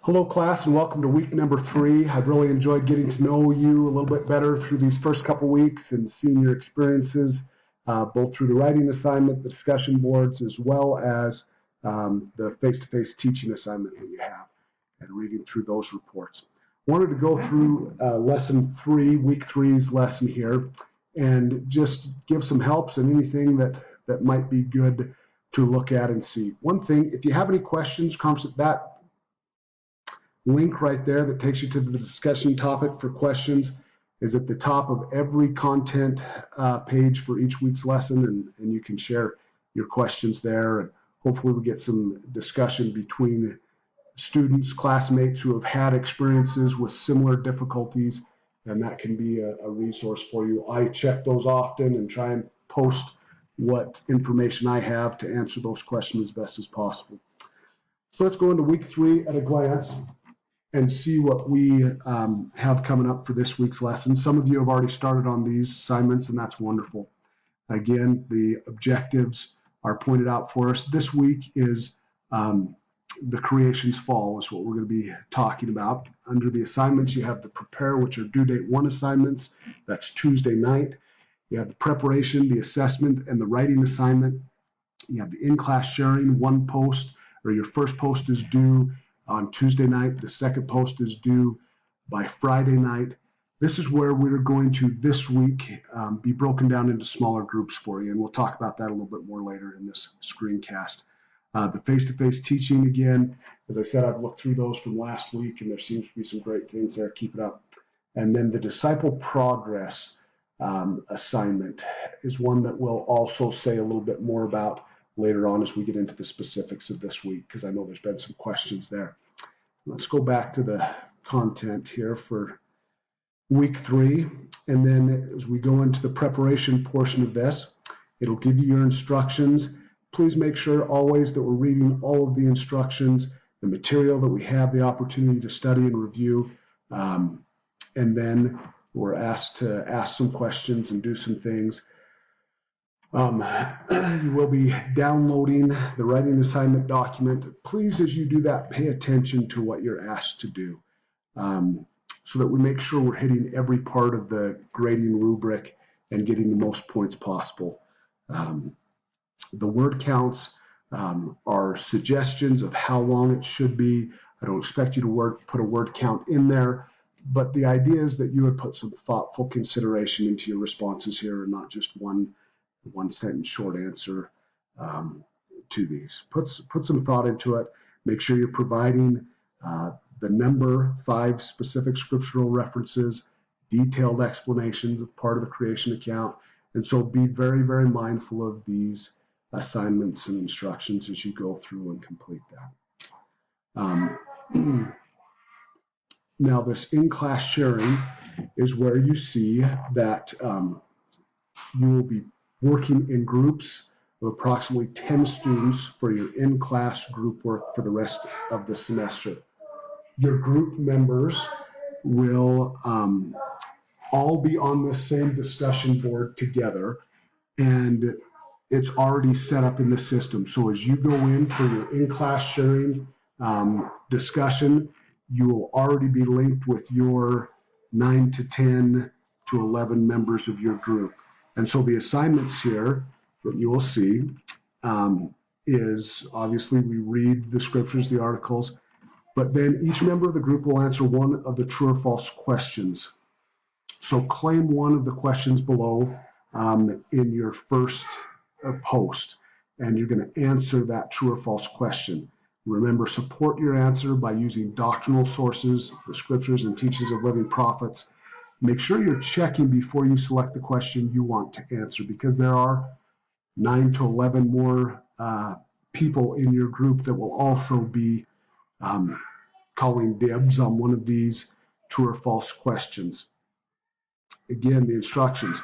Hello, class, and welcome to week number 3. I've really enjoyed getting to know you a little bit better through these first couple weeks and seeing your experiences, both through the writing assignment, the discussion boards, as well as the face-to-face teaching assignment that you have, and reading through those reports. Wanted to go through lesson 3, week 3's lesson here, and just give some helps and anything that might be good to look at and see. One thing, if you have any questions, that link right there that takes you to the discussion topic for questions is at the top of every content page for each week's lesson, and you can share your questions there, and hopefully we get some discussion between students, classmates who have had experiences with similar difficulties, and that can be a resource for you. I check those often and try and post what information I have to answer those questions as best as possible. So let's go into week 3 at a glance and see what we have coming up for this week's lesson. Some of you have already started on these assignments, and that's wonderful. Again, the objectives are pointed out for us. This week is the creation's fall is what we're going to be talking about. Under the assignments, you have the prepare, which are due date 1 assignments. That's Tuesday night. You have the preparation, the assessment, and the writing assignment. You have the in-class sharing, 1 post, or your first post is due on Tuesday night. The second post is due by Friday night. This is where we're going to, this week, be broken down into smaller groups for you, and we'll talk about that a little bit more later in this screencast. The face-to-face teaching, again, as I said, I've looked through those from last week, and there seems to be some great things there. Keep it up. And then the disciple progress assignment is one that we'll also say a little bit more about later on as we get into the specifics of this week, because I know there's been some questions there. Let's go back to the content here for week 3. And then as we go into the preparation portion of this, it'll give you your instructions. Please make sure always that we're reading all of the instructions, the material that we have the opportunity to study and review. And then we're asked to ask some questions and do some things. You will be downloading the writing assignment document. Please, as you do that, pay attention to what you're asked to do, so that we make sure we're hitting every part of the grading rubric and getting the most points possible. The word counts are suggestions of how long it should be. I don't expect you to put a word count in there, but the idea is that you would put some thoughtful consideration into your responses here, and not just one sentence short answer to these. Put some thought into it. Make sure you're providing the number 5 specific scriptural references, detailed explanations of part of the creation account. And so be very, very mindful of these assignments and instructions as you go through and complete that. Now, this in-class sharing is where you see that you will be working in groups of approximately 10 students for your in-class group work for the rest of the semester. Your group members will all be on the same discussion board together, and it's already set up in the system. So as you go in for your in-class sharing discussion, you will already be linked with your 9 to 10 to 11 members of your group. And so the assignments here that you will see is obviously we read the scriptures, the articles, but then each member of the group will answer one of the true or false questions. So claim one of the questions below in your first post, and you're going to answer that true or false question. Remember, support your answer by using doctrinal sources, the scriptures and teachings of living prophets. Make sure you're checking before you select the question you want to answer, because there are 9 to 11 more people in your group that will also be calling dibs on one of these true or false questions. Again, the instructions.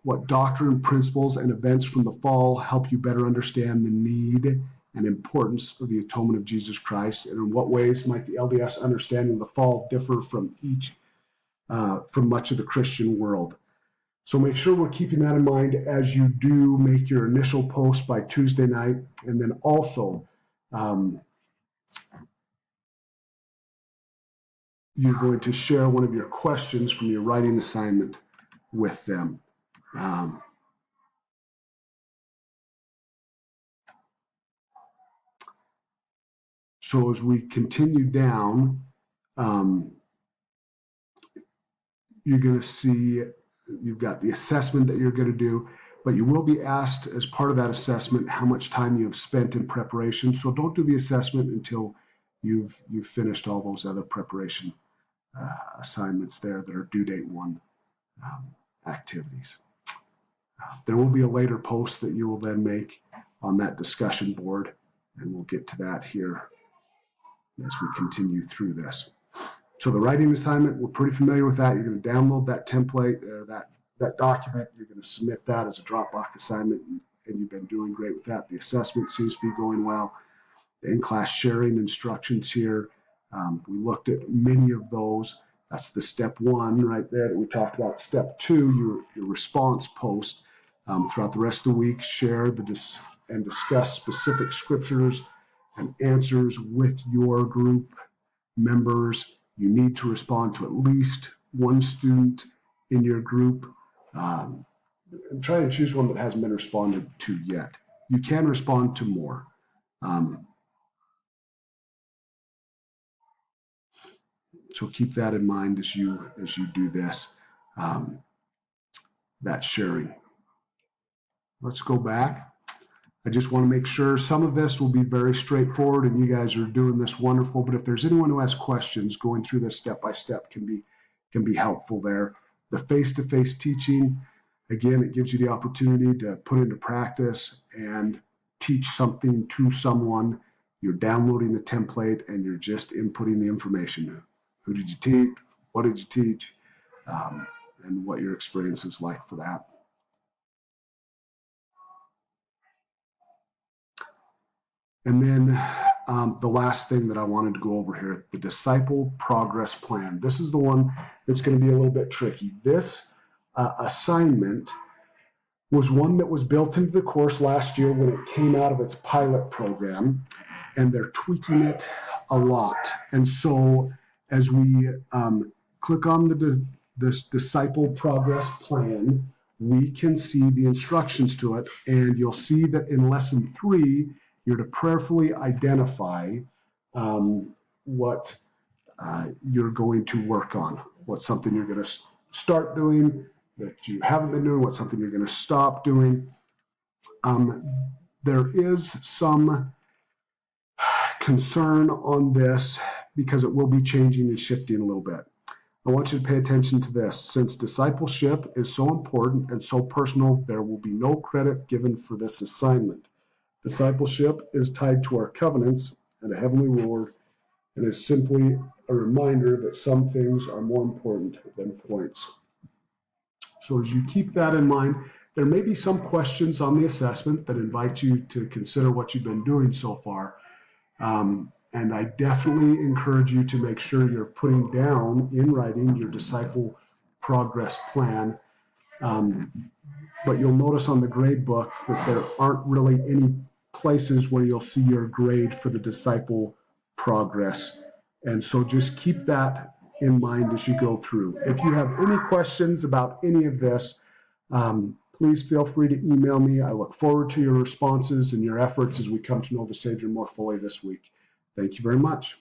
What doctrine, principles, and events from the fall help you better understand the need and importance of the atonement of Jesus Christ, and in what ways might the LDS understanding of the fall differ from much of the Christian world? So make sure we're keeping that in mind as you do make your initial post by Tuesday night, and then also you're going to share one of your questions from your writing assignment with them. So as we continue down, you're going to see you've got the assessment that you're going to do, but you will be asked as part of that assessment how much time you have spent in preparation. So don't do the assessment until you've finished all those other preparation assignments there that are due date 1 activities. There will be a later post that you will then make on that discussion board, and we'll get to that here as we continue through this. So the writing assignment, we're pretty familiar with that. You're going to download that template or that document. You're going to submit that as a Dropbox assignment, and you've been doing great with that. The assessment seems to be going well. The in-class sharing instructions here, we looked at many of those. That's the step 1 right there that we talked about. Step 2, your response post. Throughout the rest of the week, share and discuss specific scriptures and answers with your group members. You need to respond to at least one student in your group. And try and choose one that hasn't been responded to yet. You can respond to more. So keep that in mind as you do this, that sharing. Let's go back. I just want to make sure some of this will be very straightforward, and you guys are doing this wonderful. But if there's anyone who has questions, going through this step by step can be helpful there. The face-to-face teaching, again, it gives you the opportunity to put into practice and teach something to someone. You're downloading the template and you're just inputting the information. Who did you teach? What did you teach? And what your experience was like for that. And then the last thing that I wanted to go over here, the disciple progress plan. This is the one that's going to be a little bit tricky. This assignment was one that was built into the course last year when it came out of its pilot program, and they're tweaking it a lot. And so as we click on this disciple progress plan, we can see the instructions to it, and you'll see that in lesson 3, you're to prayerfully identify what you're going to work on, what's something you're going to start doing that you haven't been doing, what's something you're going to stop doing. There is some concern on this because it will be changing and shifting a little bit. I want you to pay attention to this. Since discipleship is so important and so personal, there will be no credit given for this assignment. Discipleship is tied to our covenants and a heavenly reward, and is simply a reminder that some things are more important than points. So as you keep that in mind, there may be some questions on the assessment that invite you to consider what you've been doing so far. And I definitely encourage you to make sure you're putting down in writing your disciple progress plan. But you'll notice on the grade book that there aren't really any places where you'll see your grade for the disciple progress. And so just keep that in mind as you go through. If you have any questions about any of this, please feel free to email me. I look forward to your responses and your efforts as we come to know the Savior more fully this week. Thank you very much.